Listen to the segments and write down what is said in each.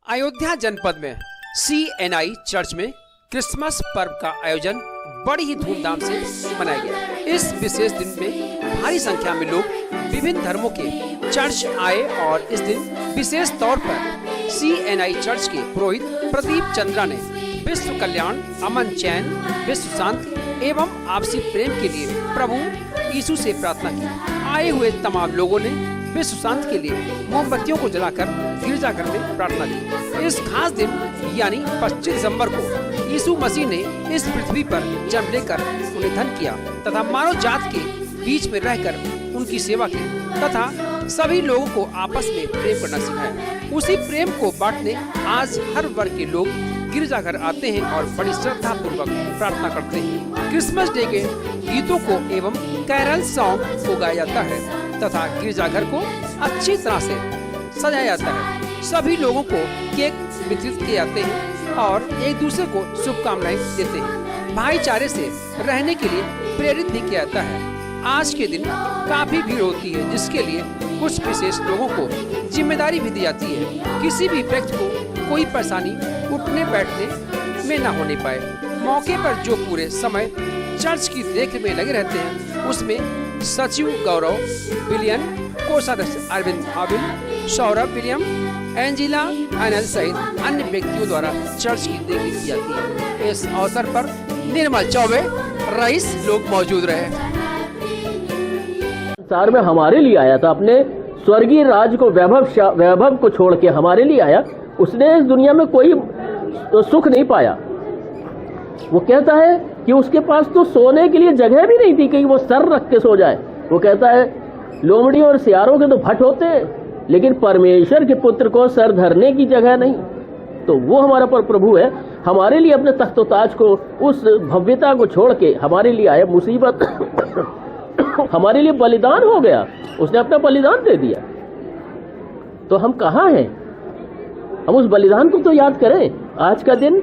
अयोध्या जनपद में CNI church में क्रिसमस पर्व का आयोजन बड़ी ही धूमधाम से मनाया गया। इस विशेष दिन में भारी संख्या में लोग विभिन्न धर्मों के चर्च आए और इस दिन विशेष तौर पर CNI चर्च के पुरोहित प्रदीप चंद्रा ने विश्व कल्याण, अमन, चैन, विश्व शांति एवं आपसी प्रेम के लिए प्रभु यीशु से प्रार्थना की। आए हुए तमाम लोगों ने विश्व शांति के लिए मोमबत्तियों को जलाकर गिरजाघर में प्रार्थना की। इस खास दिन यानी 25 दिसंबर को यीशु मसीह ने इस पृथ्वी पर जन्म लेकर उन्हें धन किया तथा मानव जात के बीच में रहकर उनकी सेवा की तथा सभी लोगों को आपस में प्रेम करना सिखाया। उसी प्रेम को बांटने आज हर वर्ग के लोग गिरजाघर आते हैं और बड़ी श्रद्धा पूर्वक प्रार्थना करते हैं। क्रिसमस डे के गीतों को एवं कैरल सॉन्ग को गाया जाता है तथा गिरजाघर को अच्छी तरह से सजाया जाता है। सभी लोगों को केक वितरित किए जाते हैं और एक दूसरे को शुभकामनाएं देते हैं। भाईचारे से रहने के लिए प्रेरित भी किया जाता है। आज के दिन काफी भीड़ होती है, जिसके लिए कुछ विशेष लोगों को जिम्मेदारी भी दी जाती है। किसी भी व्यक्ति को कोई परेशानी उठने बैठने में न होने पाए। मौके पर जो पूरे समय चर्च की देख में लगे रहते हैं, उसमें सचिव गौरव विलियन, कोषाध्यक्ष अरविंद हाबिल, सौरभ विलियम, एंजिला अनिल सहित अन्य व्यक्तियों द्वारा चर्च की देखरेख की जाती है। इस अवसर पर निर्मल चौबे, रईस लोग मौजूद रहे। संसार में हमारे लिए आया था, अपने स्वर्गीय राज को वैभव को छोड़ के हमारे लिए आया। उसने इस दुनिया में कोई सुख नहीं पाया। वो कहता है कि उसके पास तो सोने के लिए जगह भी नहीं थी कहीं वो सर रख के सो जाए। वो कहता है लोमड़ी और सियारों के तो भट होते हैं, लेकिन परमेश्वर के पुत्र को सर धरने की जगह नहीं। तो वो हमारा प्रभु है, हमारे लिए अपने तख्त ताज को, उस भव्यता को छोड़ के हमारे लिए आया। मुसीबत हमारे लिए बलिदान हो गया, उसने अपना बलिदान दे दिया। तो हम कहाँ हैं? हम उस बलिदान को तो याद करें। आज का दिन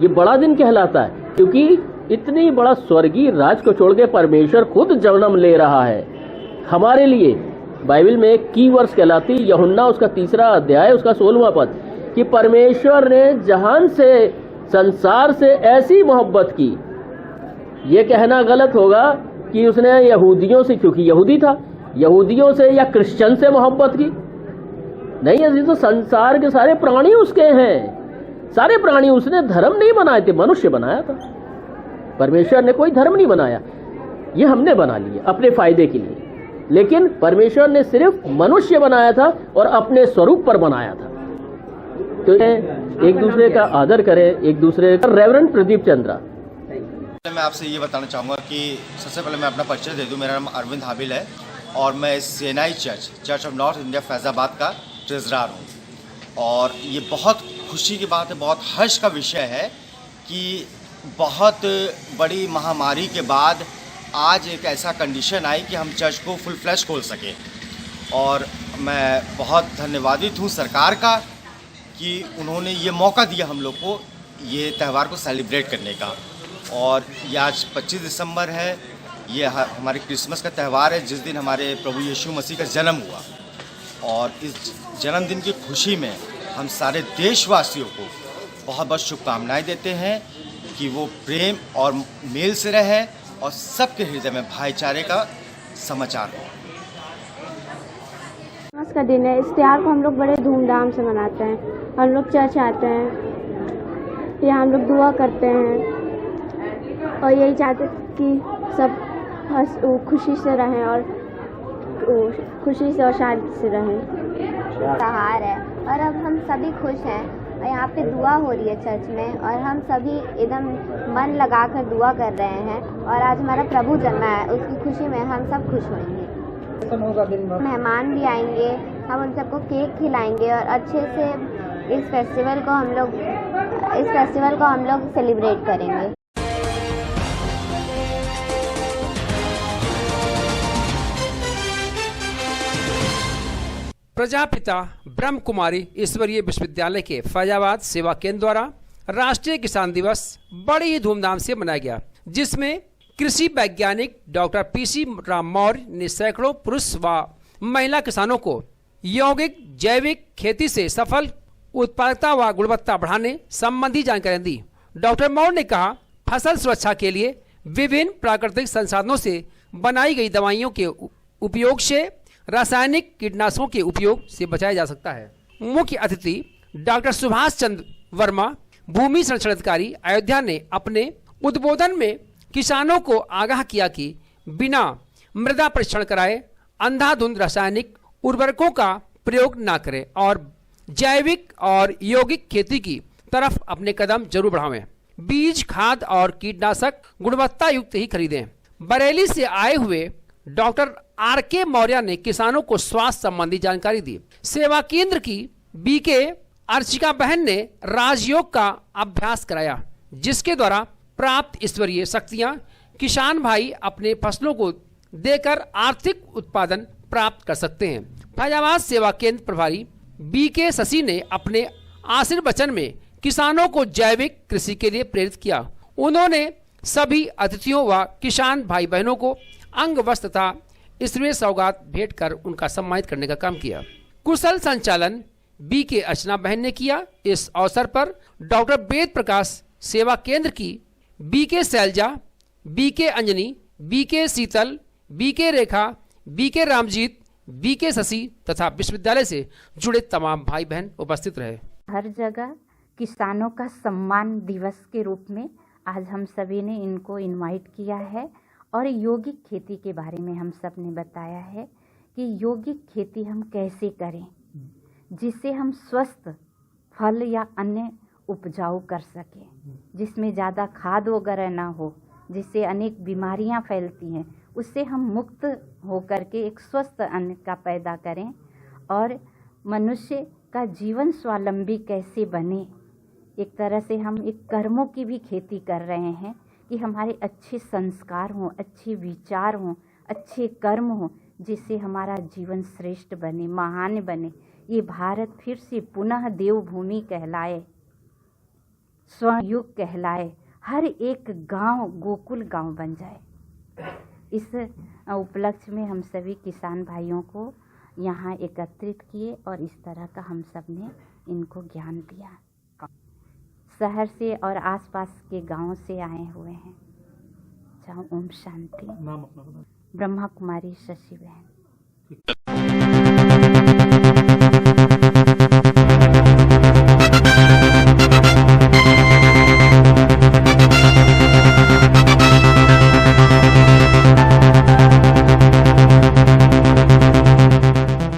ये बड़ा दिन कहलाता है, क्योंकि इतनी बड़ा स्वर्गीय राज को छोड़ के परमेश्वर खुद जन्म ले रहा है हमारे लिए। बाइबल में एक की वर्स कहलाती, यूहन्ना उसका 3 अध्याय उसका 16वां पद, कि परमेश्वर ने जहान से, संसार से ऐसी मोहब्बत की। ये कहना गलत होगा कि उसने यहूदियों से, क्योंकि यहूदी था, यहूदियों से या क्रिश्चियन से मोहब्बत की नहीं। ऐसी तो संसार के सारे प्राणी उसके हैं। सारे प्राणी उसने धर्म नहीं बनाए थे, मनुष्य बनाया था। परमेश्वर ने कोई धर्म नहीं बनाया, ये हमने बना लिया अपने फायदे के लिए। लेकिन परमेश्वर ने सिर्फ मनुष्य बनाया था और अपने स्वरूप पर बनाया था। तो एक दूसरे का आदर करें, एक दूसरे का। रेवरेंड प्रदीप चंद्रा। मैं आपसे ये बताना चाहूँगा कि सबसे पहले मैं अपना परिचय दे दूँ। मेरा नाम अरविंद हाबिल है और मैं CNI church of north India Faizabad का ट्रेजरर हूँ। और ये बहुत खुशी की बात है, बहुत हर्ष का विषय है कि बहुत बड़ी महामारी के बाद आज एक ऐसा कंडीशन आई कि हम चर्च को फुल फ्लैश खोल सके। और मैं बहुत धन्यवादित हूँ सरकार का कि उन्होंने ये मौका दिया हम लोग को ये त्यौहार को सेलिब्रेट करने का। और ये आज 25 दिसंबर है, ये हमारे क्रिसमस का त्यौहार है, जिस दिन हमारे प्रभु यीशु मसीह का जन्म हुआ। और इस जन्मदिन की खुशी में हम सारे देशवासियों को बहुत बहुत शुभकामनाएं देते हैं कि वो प्रेम और मेल से रहे और सबके हृदय में भाईचारे का समाचार हो। क्रिसमस का दिन है। इस त्यौहार को हम लोग बड़े धूमधाम से मनाते हैं। हम लोग चर्च आते हैं, यहाँ हम लोग दुआ करते हैं और यही चाहते कि सब खुशी से रहें और खुशी से और शांति से रहें। त्योहार है और अब हम सभी खुश हैं और यहाँ पे दुआ हो रही है चर्च में और हम सभी एकदम मन लगाकर दुआ कर रहे हैं। और आज हमारा प्रभु जन्मा है, उसकी खुशी में हम सब खुश होंगे। मेहमान भी आएंगे, हम उन सबको केक खिलाएंगे और अच्छे से इस फेस्टिवल को हम लोग सेलिब्रेट करेंगे। प्रजापिता ब्रह्म कुमारी ईश्वरीय विश्वविद्यालय के फैजाबाद सेवा केंद्र द्वारा राष्ट्रीय किसान दिवस बड़ी ही धूमधाम से मनाया गया, जिसमें कृषि वैज्ञानिक डॉक्टर PC राम मौर्य ने सैकड़ों पुरुष व महिला किसानों को यौगिक जैविक खेती से सफल उत्पादकता व गुणवत्ता बढ़ाने संबंधी जानकारी दी। डॉक्टर मौर्य ने कहा, फसल सुरक्षा के लिए विभिन्न प्राकृतिक संसाधनों से बनाई गई दवाइयों के उपयोग से रासायनिक कीटनाशकों के उपयोग से बचाया जा सकता है। मुख्य अतिथि डॉक्टर सुभाष चंद्र वर्मा, भूमि संरक्षण अधिकारी, अयोध्या ने अपने उद्बोधन में किसानों को आगाह किया कि बिना मृदा परीक्षण कराए अंधाधुंध रासायनिक उर्वरकों का प्रयोग न करें और जैविक और यौगिक खेती की तरफ अपने कदम जरूर बढ़ावें। बीज, खाद और कीटनाशक गुणवत्ता युक्त ही खरीदें। बरेली से आए हुए डॉक्टर आर.के. मौर्य ने किसानों को स्वास्थ्य संबंधी जानकारी दी। सेवा केंद्र की बी.के. अर्चिका बहन ने राजयोग का अभ्यास कराया, जिसके द्वारा प्राप्त ईश्वरीय शक्तियां किसान भाई अपने फसलों को देकर आर्थिक उत्पादन प्राप्त कर सकते हैं। फैजाबाद सेवा केंद्र प्रभारी बी.के. शशि ने अपने आशीर्वचन में किसानों को जैविक कृषि के लिए प्रेरित किया। उन्होंने सभी अतिथियों व किसान भाई बहनों को अंग वस्त्र तथा ईश्वरीय सौगात भेंट कर उनका सम्मानित करने का काम किया। कुशल संचालन बी.के. अर्चना बहन ने किया। इस अवसर पर डॉक्टर वेद प्रकाश सेवा केंद्र की B K. Shailaja, B K. Anjani, B K. Sheetal, B K. Rekha, B K. Ramjeet, B K. Shashi तथा विश्वविद्यालय से जुड़े तमाम भाई बहन उपस्थित रहे। हर जगह किसानों का सम्मान दिवस के रूप में आज हम सभी ने इनको इनवाइट किया है और यौगिक खेती के बारे में हम सब ने बताया है कि यौगिक खेती हम कैसे करें जिससे हम स्वस्थ फल या अन्य उपजाऊ कर सकें, जिसमें ज़्यादा खाद वगैरह ना हो, जिससे अनेक बीमारियां फैलती हैं, उससे हम मुक्त होकर के एक स्वस्थ अन्न का पैदा करें और मनुष्य का जीवन स्वावलंबी कैसे बने। एक तरह से हम एक कर्मों की भी खेती कर रहे हैं कि हमारे अच्छे संस्कार हों, अच्छे विचार हों, अच्छे कर्म हों, जिससे हमारा जीवन श्रेष्ठ बने, महान बने, ये भारत फिर से पुनः देवभूमि कहलाए, स्वयुग कहलाए, हर एक गांव गोकुल गांव बन जाए। इस उपलक्ष्य में हम सभी किसान भाइयों को यहाँ एकत्रित किए और इस तरह का हम सब ने इनको ज्ञान दिया। शहर से और आसपास के गांवों से आए हुए हैं। चाहे ओम शांति। नाम अपना? ब्रह्मा कुमारी शशि बहन।